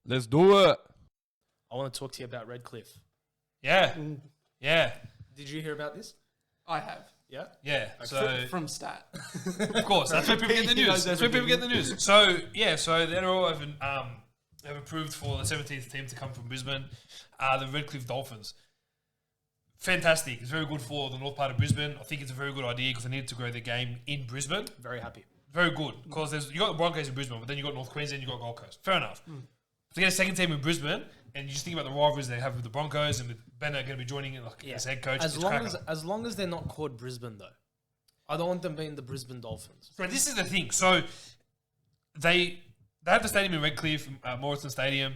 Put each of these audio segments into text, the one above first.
Let's do it. I want to talk to you about Redcliffe. Yeah. Yeah. Did you hear about this? I have. Yeah. Yeah. So, From Stat. of course, that's where people get the He news. knows That's where people get everything. the news. So, yeah, so the NRL have approved for the 17th team to come from Brisbane, the Redcliffe Dolphins. Fantastic. It's very good for the north part of Brisbane. I think it's a very good idea because they need to grow the game in Brisbane. Very happy. Very good because you got the Broncos in Brisbane, but then you got North Queensland, you got Gold Coast. Fair enough. To get a second team in Brisbane, and you just think about the rivalries they have with the Broncos and with Bennett going to be joining as head coach. As long as they're not called Brisbane though, I don't want them being the Brisbane Dolphins. Right, this is the thing. So they have the stadium in Redcliffe, Morrison Stadium,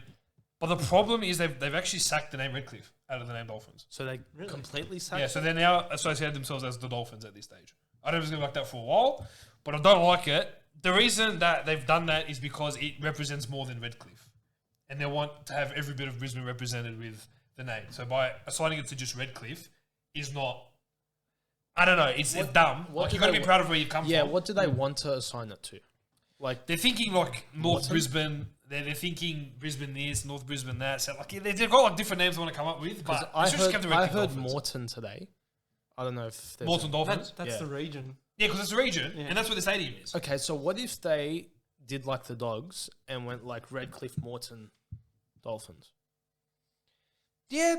but the problem is they've actually sacked the name Redcliffe out of the name Dolphins. So they completely sacked. Yeah, so they're now associated themselves as the Dolphins at this stage. I don't know if it's going to be like that for a while, but I don't like it. The reason that they've done that is because it represents more than Redcliffe. And they want to have every bit of Brisbane represented with the name. So by assigning it to just Redcliffe is not... I don't know. It's dumb. Like, you've got to be proud of where you've come from. Yeah, what do they want to assign it to? Like They're thinking like North Brisbane. They're thinking Brisbane this, North Brisbane that. So like they've got like different names they want to come up with. But I just kept the Redcliffe heard Dolphins. Morton today. I don't know if there's Morton Dolphins. That's Yeah. the region. Yeah, because it's a region, Yeah. and that's where the stadium is. Okay, so what if they did like the Dogs and went like Redcliffe Morton Dolphins? Yeah,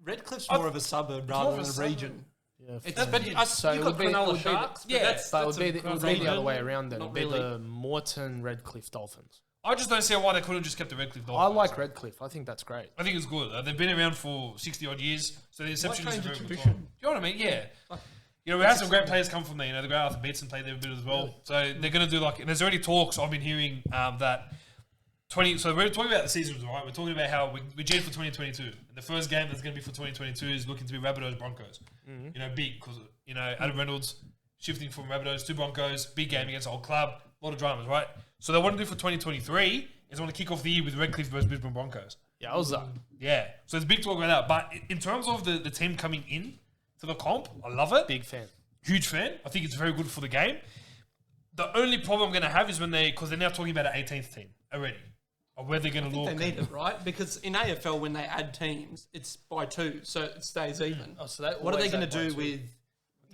Redcliffe's more of a suburb rather than a region. Yeah, It's, fine. but So you've it got would be- it Cronulla would be the- Sharks. yeah, but it would be the other way region. around then. Not It'd be really. the Morton Redcliffe Dolphins. I just don't see why they couldn't just kept the Redcliffe I Dolphins. like Redcliffe. I think that's great. I think it's good. They've been around for 60 odd years, so the exception is a change very of good tradition. time. You know what I mean? Yeah. You know, we had some great players come from there. You know, the great Arthur Beetson played there a bit as well. So they're going to do like. And there's already talks I've been hearing that 20. So we're talking about the seasons, right? We're talking about how we jaded for 2022. And the first game that's going to be for 2022 is looking to be Rabbitohs Broncos. You know, big because Adam Reynolds shifting from Rabbitohs to Broncos, big game against the whole club, a lot of dramas, right? So they want to do for 2023 is they want to kick off the year with Redcliffe versus Brisbane Broncos. Yeah, I was that. Yeah, so there's big talk about that. But in terms of the team coming in to the comp, I love it. Big fan. Huge fan. I think it's very good for the game. The only problem I'm going to have is when because they're now talking about an 18th team already. Of where they're going to look. They need it, right? Because in AFL, when they add teams, it's by 2, so it stays even. Oh, so that What are they always going add to by do 2. with...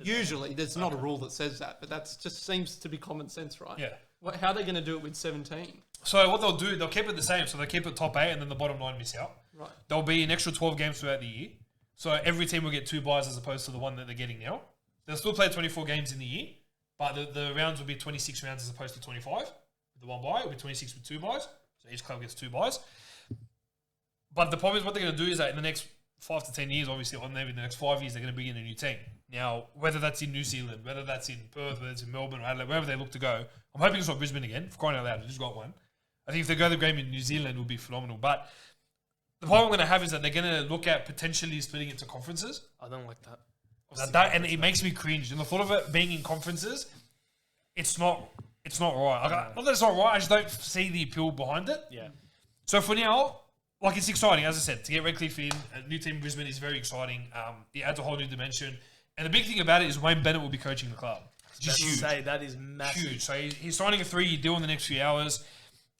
Usually, there's not a rule that says that, but that just seems to be common sense, right? Yeah. How are they going to do it with 17? So what they'll do, they'll keep it the same. So they'll keep it top 8 and then the bottom 9 miss out. Right. There'll be an extra 12 games throughout the year. So every team will get 2 buys as opposed to the one that they're getting now. They'll still play 24 games in the year, but the rounds will be 26 rounds as opposed to 25. With the 1 buy, it'll be 26 with 2 buys. So each club gets 2 buys. But the problem is what they're going to do is that in the next 5 to 10 years, obviously, or maybe the next 5 years, they're going to bring in a new team. Now, whether that's in New Zealand, whether that's in Perth, whether it's in Melbourne or Adelaide, wherever they look to go, I'm hoping it's not Brisbane again. For crying out loud, I just got one. I think if they go the game in New Zealand, it would be phenomenal. But the problem I'm going to have is that they're going to look at potentially splitting it to conferences. I don't like that. And it makes me cringe. And the thought of it being in conferences, it's not right. Not that it's not right, I just don't see the appeal behind it. Yeah. So for now, like it's exciting, as I said, to get Redcliffe in, a new team in Brisbane is very exciting. It adds a whole new dimension. And the big thing about it is Wayne Bennett will be coaching the club. Just huge. Say that is massive. Huge. So he's signing a 3-year deal in the next few hours.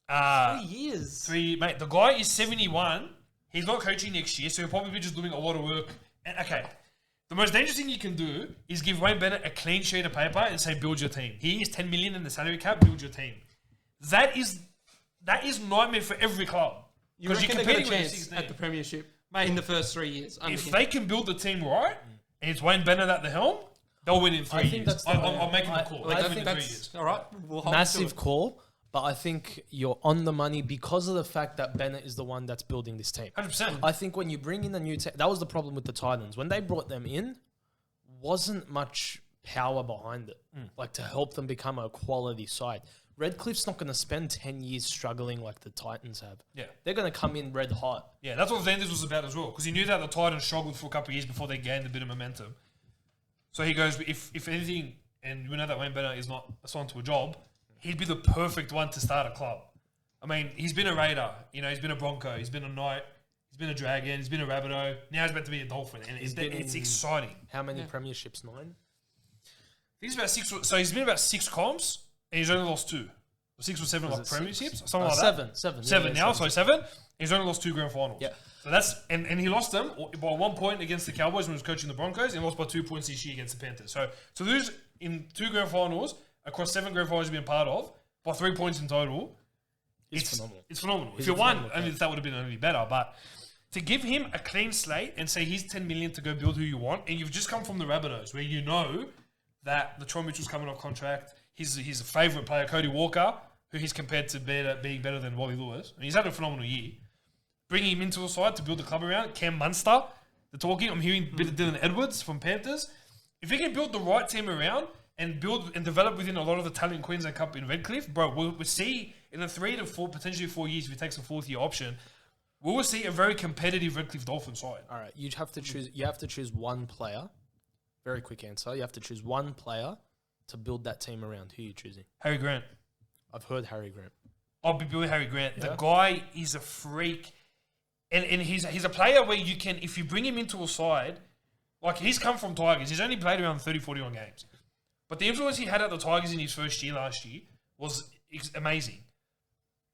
3 years. Mate, the guy is 71. He's not coaching next year, so he'll probably be just doing a lot of work. And, okay, the most dangerous thing you can do is give Wayne Bennett a clean sheet of paper and say, build your team. He is 10 million in the salary cap, build your team. That is nightmare for every club. You reckon you're they've got a competing with chance 16. at the premiership in the first 3 years? under If him? they can build the team right, and it's Wayne Bennett at the helm, they'll win in 3 I think years. that's the I'm making the call. I They'll think win in 3 That's years. all right. We'll hold Massive to it. call, but I think you're on the money because of the fact that Bennett is the one that's building this team. 100%. I think when you bring in a new team, that was the problem with the Titans. When they brought them in, wasn't much power behind it, like to help them become a quality side. Redcliffe's not going to spend 10 years struggling like the Titans have. Yeah. They're going to come in red hot. Yeah, that's what Vanders was about as well, because he knew that the Titans struggled for a couple of years before they gained a bit of momentum. So he goes, if anything, and we know that Wayne Bennett is not assigned to a job, he'd be the perfect one to start a club. I mean, he's been a Raider, he's been a Bronco, he's been a Knight, he's been a Dragon, he's been a Rabbitoh, now he's about to be a Dolphin, and it's exciting. How many premierships? 9? I think it's about 6, so he's been about 6 comps, and he's only lost 2. 6 or 7 Was like it premierships, six? something like that. Seven. Seven Yeah, now, so 7. He's only lost 2 grand finals. Yeah. So that's and he lost them by 1 point against the Cowboys when he was coaching the Broncos, and lost by 2 points this year against the Panthers. So to lose in 2 grand finals across 7 grand finals you've been part of by 3 points in total, It's phenomenal. It's phenomenal. He's if you a won, phenomenal only coach. that would have been only better. But to give him a clean slate and say he's 10 million to go build who you want, and you've just come from the Rabbitohs where you know that Latrell Mitchell's coming off contract. He's a favourite player, Cody Walker, who he's compared to being better than Wally Lewis. And he's had a phenomenal year. Bringing him into the side to build the club around. Cam Munster, the talking. I'm hearing a bit of Dylan Edwards from Panthers. If he can build the right team around and build and develop within a lot of the talent in Queensland Cup in Redcliffe, bro, we'll see in the 3 to 4, potentially 4 years, if he takes a 4th-year option, we will see a very competitive Redcliffe Dolphins side. All right, you have to choose. You have to choose one player. Very quick answer. You have to choose one player to build that team around. Who are you choosing? Harry Grant. I've heard Harry Grant. I'll be building Harry Grant. Yeah. The guy is a freak. And he's a player where you can, if you bring him into a side, like he's come from Tigers, he's only played around 30, 41 games. But the influence he had at the Tigers in his first year last year was amazing.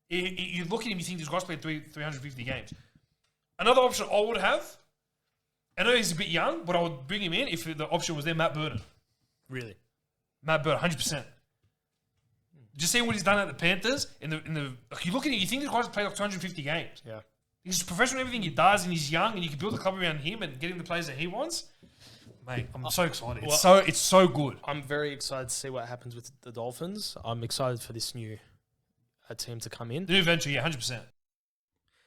You look at him, you think this guy's played 350 games. Another option I would have, I know he's a bit young, but I would bring him in if the option was there, Matt Burton. Really? Matt Burton, 100%. Just seeing what he's done at the Panthers, like you look at it, you think this guy's played like 250 games. Yeah. He's professional in everything he does, and he's young, and you can build a club around him and get him the players that he wants. Mate, I'm so excited. It's so good. I'm very excited to see what happens with the Dolphins. I'm excited for this new team to come in. The new venture, yeah, 100%.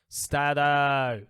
Stato.